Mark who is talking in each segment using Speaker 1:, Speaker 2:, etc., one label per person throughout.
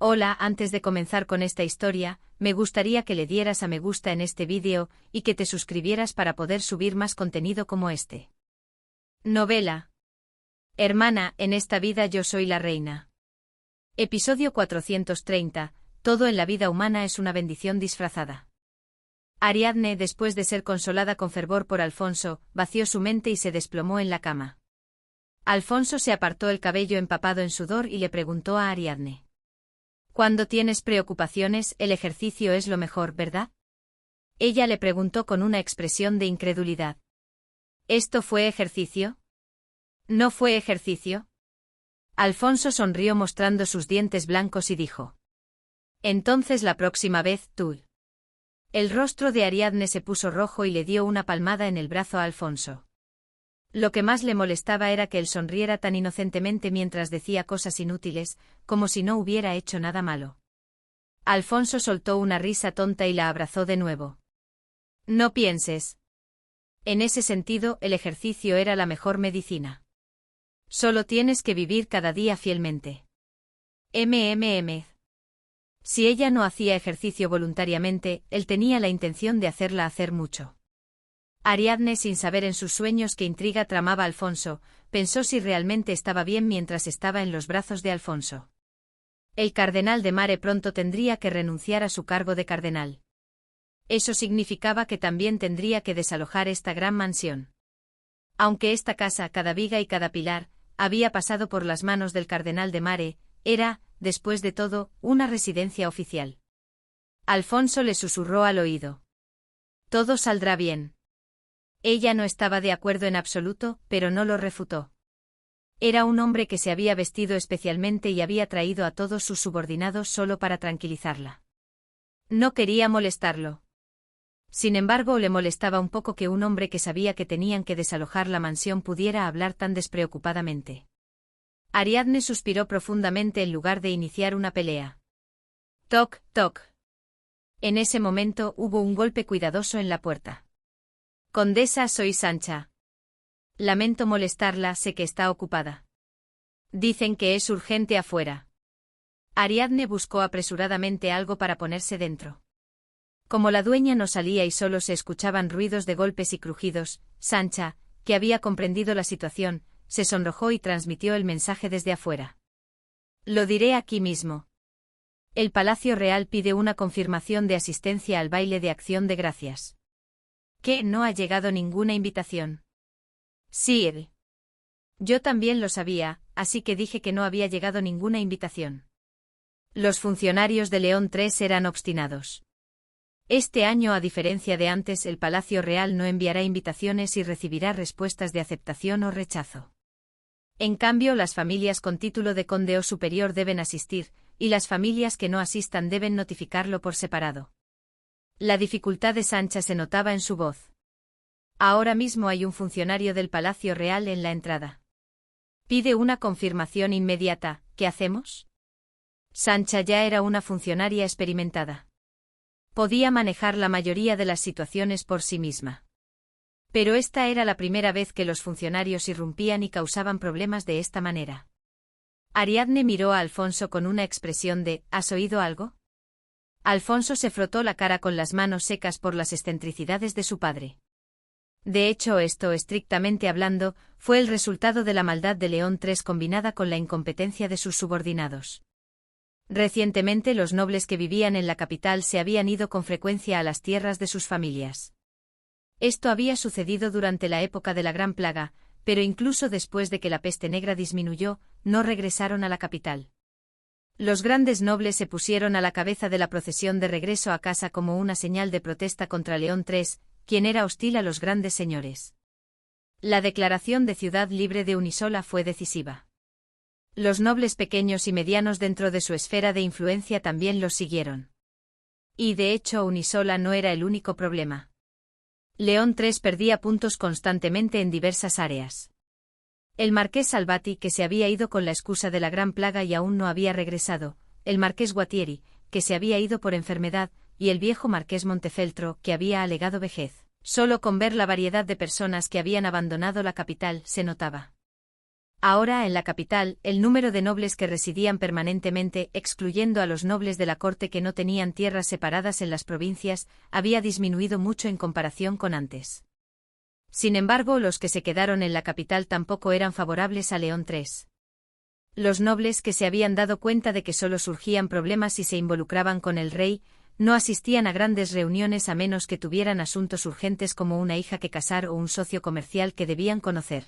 Speaker 1: Hola, antes de comenzar con esta historia, me gustaría que le dieras a me gusta en este vídeo y que te suscribieras para poder subir más contenido como este. Novela. Hermana, en esta vida yo soy la reina. Episodio 430. Todo en la vida humana es una bendición disfrazada. Ariadne, después de ser consolada con fervor por Alfonso, vació su mente y se desplomó en la cama. Alfonso se apartó el cabello empapado en sudor y le preguntó a Ariadne. Cuando tienes preocupaciones, el ejercicio es lo mejor, ¿verdad? Ella le preguntó con una expresión de incredulidad. ¿Esto fue ejercicio? ¿No fue ejercicio? Alfonso sonrió mostrando sus dientes blancos y dijo. Entonces la próxima vez tú. El rostro de Ariadne se puso rojo y le dio una palmada en el brazo a Alfonso. Lo que más le molestaba era que él sonriera tan inocentemente mientras decía cosas inútiles, como si no hubiera hecho nada malo. Alfonso soltó una risa tonta y la abrazó de nuevo. No pienses. En ese sentido, el ejercicio era la mejor medicina. Solo tienes que vivir cada día fielmente. Si ella no hacía ejercicio voluntariamente, él tenía la intención de hacerla hacer mucho. Ariadne, sin saber en sus sueños qué intriga tramaba Alfonso, pensó si realmente estaba bien mientras estaba en los brazos de Alfonso. El cardenal de Mare pronto tendría que renunciar a su cargo de cardenal. Eso significaba que también tendría que desalojar esta gran mansión. Aunque esta casa, cada viga y cada pilar, había pasado por las manos del cardenal de Mare, era, después de todo, una residencia oficial. Alfonso le susurró al oído. Todo saldrá bien. Ella no estaba de acuerdo en absoluto, pero no lo refutó. Era un hombre que se había vestido especialmente y había traído a todos sus subordinados solo para tranquilizarla. No quería molestarlo. Sin embargo, le molestaba un poco que un hombre que sabía que tenían que desalojar la mansión pudiera hablar tan despreocupadamente. Ariadne suspiró profundamente en lugar de iniciar una pelea. Toc, toc. En ese momento hubo un golpe cuidadoso en la puerta. Condesa, soy Sancha. Lamento molestarla, sé que está ocupada. Dicen que es urgente afuera. Ariadne buscó apresuradamente algo para ponerse dentro. Como la dueña no salía y solo se escuchaban ruidos de golpes y crujidos, Sancha, que había comprendido la situación, se sonrojó y transmitió el mensaje desde afuera. Lo diré aquí mismo. El Palacio Real pide una confirmación de asistencia al baile de Acción de Gracias. ¿Qué? ¿No ha llegado ninguna invitación? Sí. Yo también lo sabía, así que dije que no había llegado ninguna invitación. Los funcionarios de León III eran obstinados. Este año, a diferencia de antes, el Palacio Real no enviará invitaciones y recibirá respuestas de aceptación o rechazo. En cambio, las familias con título de conde o superior deben asistir, y las familias que no asistan deben notificarlo por separado. La dificultad de Sancha se notaba en su voz. Ahora mismo hay un funcionario del Palacio Real en la entrada. Pide una confirmación inmediata, ¿qué hacemos? Sancha ya era una funcionaria experimentada. Podía manejar la mayoría de las situaciones por sí misma. Pero esta era la primera vez que los funcionarios irrumpían y causaban problemas de esta manera. Ariadne miró a Alfonso con una expresión de ¿has oído algo? Alfonso se frotó la cara con las manos secas por las excentricidades de su padre. De hecho, esto, estrictamente hablando, fue el resultado de la maldad de León III combinada con la incompetencia de sus subordinados. Recientemente los nobles que vivían en la capital se habían ido con frecuencia a las tierras de sus familias. Esto había sucedido durante la época de la Gran Plaga, pero incluso después de que la peste negra disminuyó, no regresaron a la capital. Los grandes nobles se pusieron a la cabeza de la procesión de regreso a casa como una señal de protesta contra León III, quien era hostil a los grandes señores. La declaración de ciudad libre de Unisola fue decisiva. Los nobles pequeños y medianos dentro de su esfera de influencia también los siguieron. Y de hecho Unisola no era el único problema. León III perdía puntos constantemente en diversas áreas. El marqués Salvati, que se había ido con la excusa de la Gran Plaga y aún no había regresado, el marqués Guatieri, que se había ido por enfermedad, y el viejo marqués Montefeltro, que había alegado vejez. Solo con ver la variedad de personas que habían abandonado la capital se notaba. Ahora, en la capital, el número de nobles que residían permanentemente, excluyendo a los nobles de la corte que no tenían tierras separadas en las provincias, había disminuido mucho en comparación con antes. Sin embargo, los que se quedaron en la capital tampoco eran favorables a León III. Los nobles que se habían dado cuenta de que solo surgían problemas si se involucraban con el rey, no asistían a grandes reuniones a menos que tuvieran asuntos urgentes como una hija que casar o un socio comercial que debían conocer.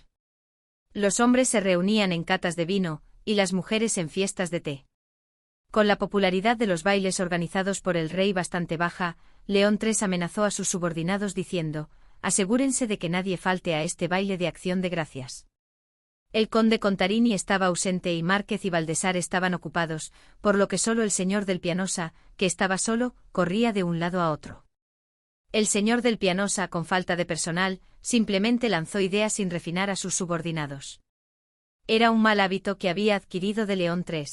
Speaker 1: Los hombres se reunían en catas de vino, y las mujeres en fiestas de té. Con la popularidad de los bailes organizados por el rey bastante baja, León III amenazó a sus subordinados diciendo: asegúrense de que nadie falte a este baile de acción de gracias. El conde Contarini estaba ausente y Márquez y Valdesar estaban ocupados, por lo que solo el señor del Pianosa, que estaba solo, corría de un lado a otro. El señor del Pianosa, con falta de personal, simplemente lanzó ideas sin refinar a sus subordinados. Era un mal hábito que había adquirido de León III.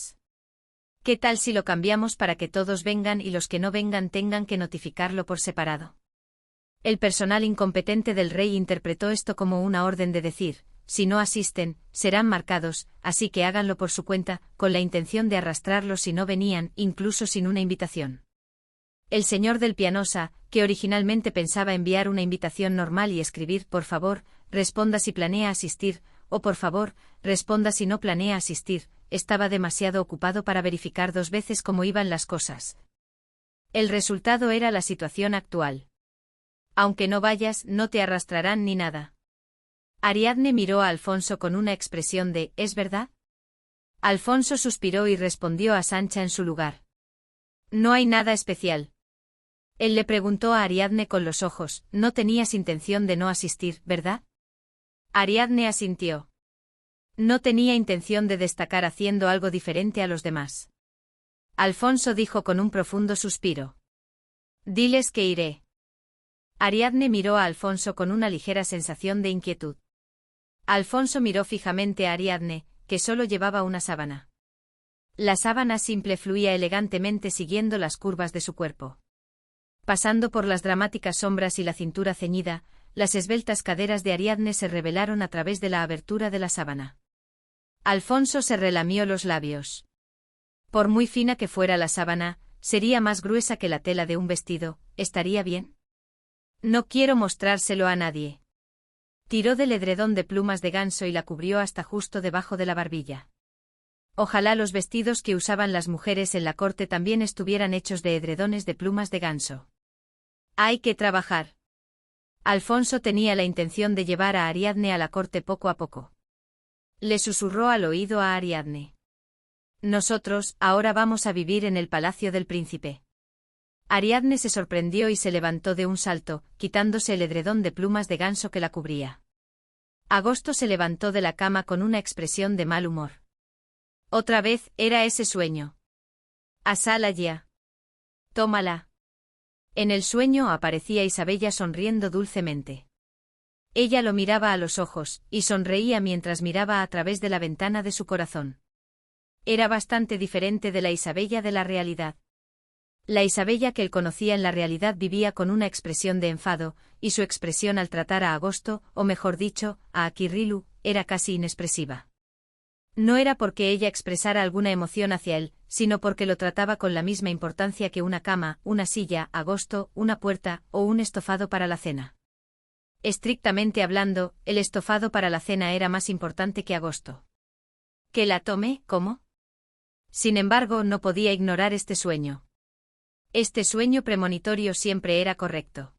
Speaker 1: ¿Qué tal si lo cambiamos para que todos vengan y los que no vengan tengan que notificarlo por separado? El personal incompetente del rey interpretó esto como una orden de decir: si no asisten, serán marcados, así que háganlo por su cuenta, con la intención de arrastrarlos si no venían, incluso sin una invitación. El señor del Pianosa, que originalmente pensaba enviar una invitación normal y escribir: por favor, responda si planea asistir, o por favor, responda si no planea asistir, estaba demasiado ocupado para verificar 2 veces cómo iban las cosas. El resultado era la situación actual. Aunque no vayas, no te arrastrarán ni nada. Ariadne miró a Alfonso con una expresión de ¿es verdad? Alfonso suspiró y respondió a Sancha en su lugar: no hay nada especial. Él le preguntó a Ariadne con los ojos: no tenías intención de no asistir, ¿verdad? Ariadne asintió. No tenía intención de destacar haciendo algo diferente a los demás. Alfonso dijo con un profundo suspiro: diles que iré. Ariadne miró a Alfonso con una ligera sensación de inquietud. Alfonso miró fijamente a Ariadne, que solo llevaba una sábana. La sábana simple fluía elegantemente siguiendo las curvas de su cuerpo. Pasando por las dramáticas sombras y la cintura ceñida, las esbeltas caderas de Ariadne se revelaron a través de la abertura de la sábana. Alfonso se relamió los labios. Por muy fina que fuera la sábana, sería más gruesa que la tela de un vestido, ¿estaría bien? No quiero mostrárselo a nadie. Tiró del edredón de plumas de ganso y la cubrió hasta justo debajo de la barbilla. Ojalá los vestidos que usaban las mujeres en la corte también estuvieran hechos de edredones de plumas de ganso. Hay que trabajar. Alfonso tenía la intención de llevar a Ariadne a la corte poco a poco. Le susurró al oído a Ariadne: nosotros, ahora vamos a vivir en el palacio del príncipe. Ariadne se sorprendió y se levantó de un salto, quitándose el edredón de plumas de ganso que la cubría. Agosto se levantó de la cama con una expresión de mal humor. Otra vez, era ese sueño. Asala ya. Tómala. En el sueño aparecía Isabella sonriendo dulcemente. Ella lo miraba a los ojos, y sonreía mientras miraba a través de la ventana de su corazón. Era bastante diferente de la Isabella de la realidad. La Isabella que él conocía en la realidad vivía con una expresión de enfado, y su expresión al tratar a Agosto, o mejor dicho, a Aquirrilu, era casi inexpresiva. No era porque ella expresara alguna emoción hacia él, sino porque lo trataba con la misma importancia que una cama, una silla, Agosto, una puerta, o un estofado para la cena. Estrictamente hablando, el estofado para la cena era más importante que Agosto. ¿Que la tome? ¿Cómo? Sin embargo, no podía ignorar este sueño. Este sueño premonitorio siempre era correcto.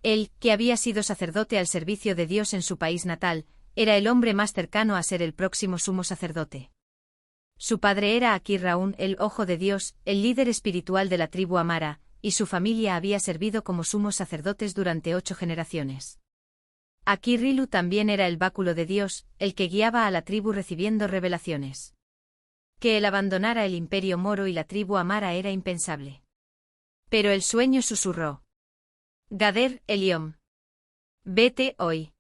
Speaker 1: Él, que había sido sacerdote al servicio de Dios en su país natal, era el hombre más cercano a ser el próximo sumo sacerdote. Su padre era Aquirraún, el Ojo de Dios, el líder espiritual de la tribu Amara, y su familia había servido como sumos sacerdotes durante 8 generaciones. Aquirrilu también era el báculo de Dios, el que guiaba a la tribu recibiendo revelaciones. Que él abandonara el imperio moro y la tribu Amara era impensable. Pero el sueño susurró: Gader, Eliom. Vete hoy.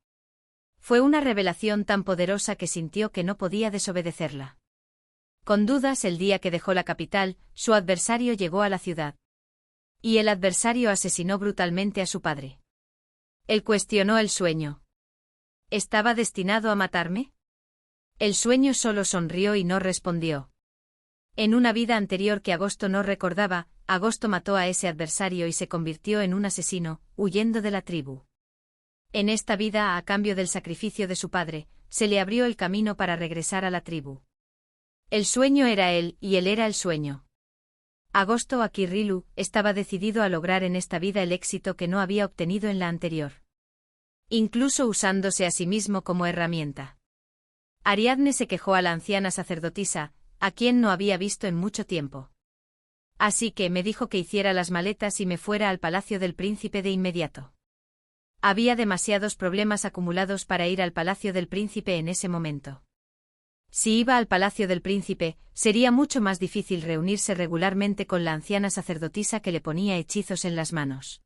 Speaker 1: Fue una revelación tan poderosa que sintió que no podía desobedecerla. Con dudas, el día que dejó la capital, su adversario llegó a la ciudad. Y el adversario asesinó brutalmente a su padre. Él cuestionó el sueño. ¿Estaba destinado a matarme? El sueño solo sonrió y no respondió. En una vida anterior que Agosto no recordaba, Agosto mató a ese adversario y se convirtió en un asesino, huyendo de la tribu. En esta vida, a cambio del sacrificio de su padre, se le abrió el camino para regresar a la tribu. El sueño era él, y él era el sueño. Agosto Akirrilu estaba decidido a lograr en esta vida el éxito que no había obtenido en la anterior. Incluso usándose a sí mismo como herramienta. Ariadne se quejó a la anciana sacerdotisa, a quien no había visto en mucho tiempo. Así que me dijo que hiciera las maletas y me fuera al palacio del príncipe de inmediato. Había demasiados problemas acumulados para ir al palacio del príncipe en ese momento. Si iba al palacio del príncipe, sería mucho más difícil reunirse regularmente con la anciana sacerdotisa que le ponía hechizos en las manos.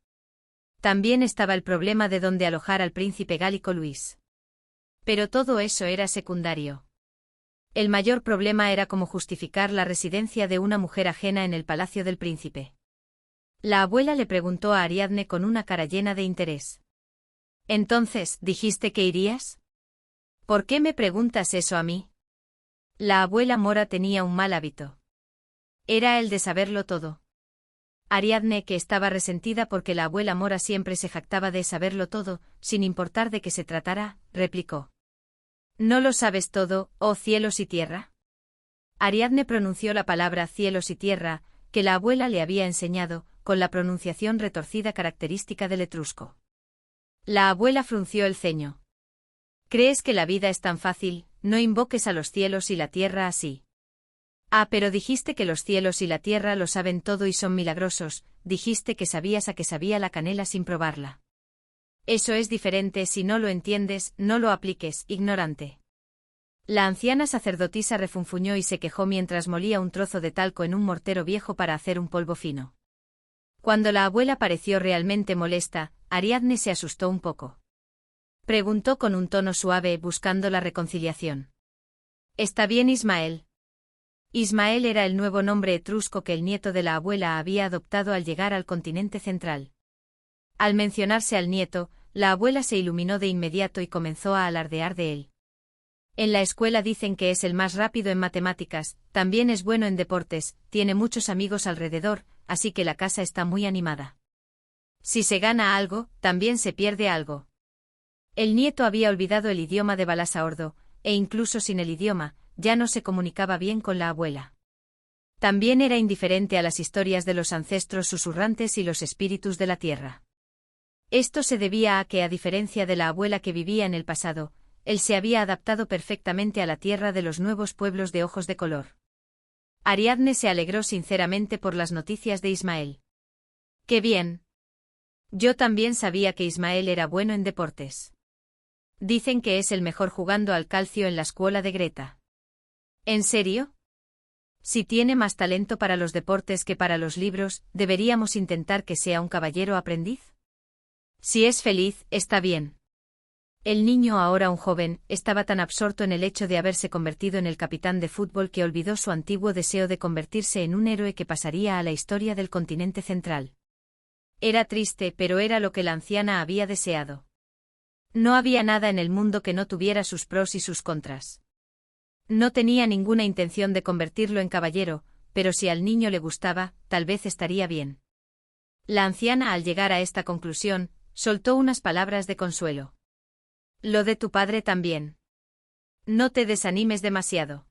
Speaker 1: También estaba el problema de dónde alojar al príncipe gálico Luis. Pero todo eso era secundario. El mayor problema era cómo justificar la residencia de una mujer ajena en el palacio del príncipe. La abuela le preguntó a Ariadne con una cara llena de interés. «Entonces, ¿dijiste que irías? ¿Por qué me preguntas eso a mí?» La abuela mora tenía un mal hábito. Era el de saberlo todo. Ariadne, que estaba resentida porque la abuela mora siempre se jactaba de saberlo todo, sin importar de qué se tratara, replicó. ¿No lo sabes todo, oh cielos y tierra? Ariadne pronunció la palabra cielos y tierra, que la abuela le había enseñado, con la pronunciación retorcida característica del etrusco. La abuela frunció el ceño. ¿Crees que la vida es tan fácil? No invoques a los cielos y la tierra así. Ah, pero dijiste que los cielos y la tierra lo saben todo y son milagrosos, dijiste que sabías a qué sabía la canela sin probarla. Eso es diferente, si no lo entiendes, no lo apliques, ignorante. La anciana sacerdotisa refunfuñó y se quejó mientras molía un trozo de talco en un mortero viejo para hacer un polvo fino. Cuando la abuela pareció realmente molesta, Ariadne se asustó un poco. Preguntó con un tono suave, buscando la reconciliación. ¿Está bien, Ismael? Ismael era el nuevo nombre etrusco que el nieto de la abuela había adoptado al llegar al continente central. Al mencionarse al nieto, la abuela se iluminó de inmediato y comenzó a alardear de él. En la escuela dicen que es el más rápido en matemáticas, también es bueno en deportes, tiene muchos amigos alrededor, así que la casa está muy animada. Si se gana algo, también se pierde algo. El nieto había olvidado el idioma de Balasaordo, e incluso sin el idioma, ya no se comunicaba bien con la abuela. También era indiferente a las historias de los ancestros susurrantes y los espíritus de la tierra. Esto se debía a que, a diferencia de la abuela que vivía en el pasado, él se había adaptado perfectamente a la tierra de los nuevos pueblos de ojos de color. Ariadne se alegró sinceramente por las noticias de Ismael. ¡Qué bien! Yo también sabía que Ismael era bueno en deportes. Dicen que es el mejor jugando al calcio en la escuela de Greta. ¿En serio? Si tiene más talento para los deportes que para los libros, ¿deberíamos intentar que sea un caballero aprendiz? Si es feliz, está bien. El niño, ahora un joven, estaba tan absorto en el hecho de haberse convertido en el capitán de fútbol que olvidó su antiguo deseo de convertirse en un héroe que pasaría a la historia del continente central. Era triste, pero era lo que la anciana había deseado. No había nada en el mundo que no tuviera sus pros y sus contras. No tenía ninguna intención de convertirlo en caballero, pero si al niño le gustaba, tal vez estaría bien. La anciana, al llegar a esta conclusión, soltó unas palabras de consuelo. Lo de tu padre también. No te desanimes demasiado.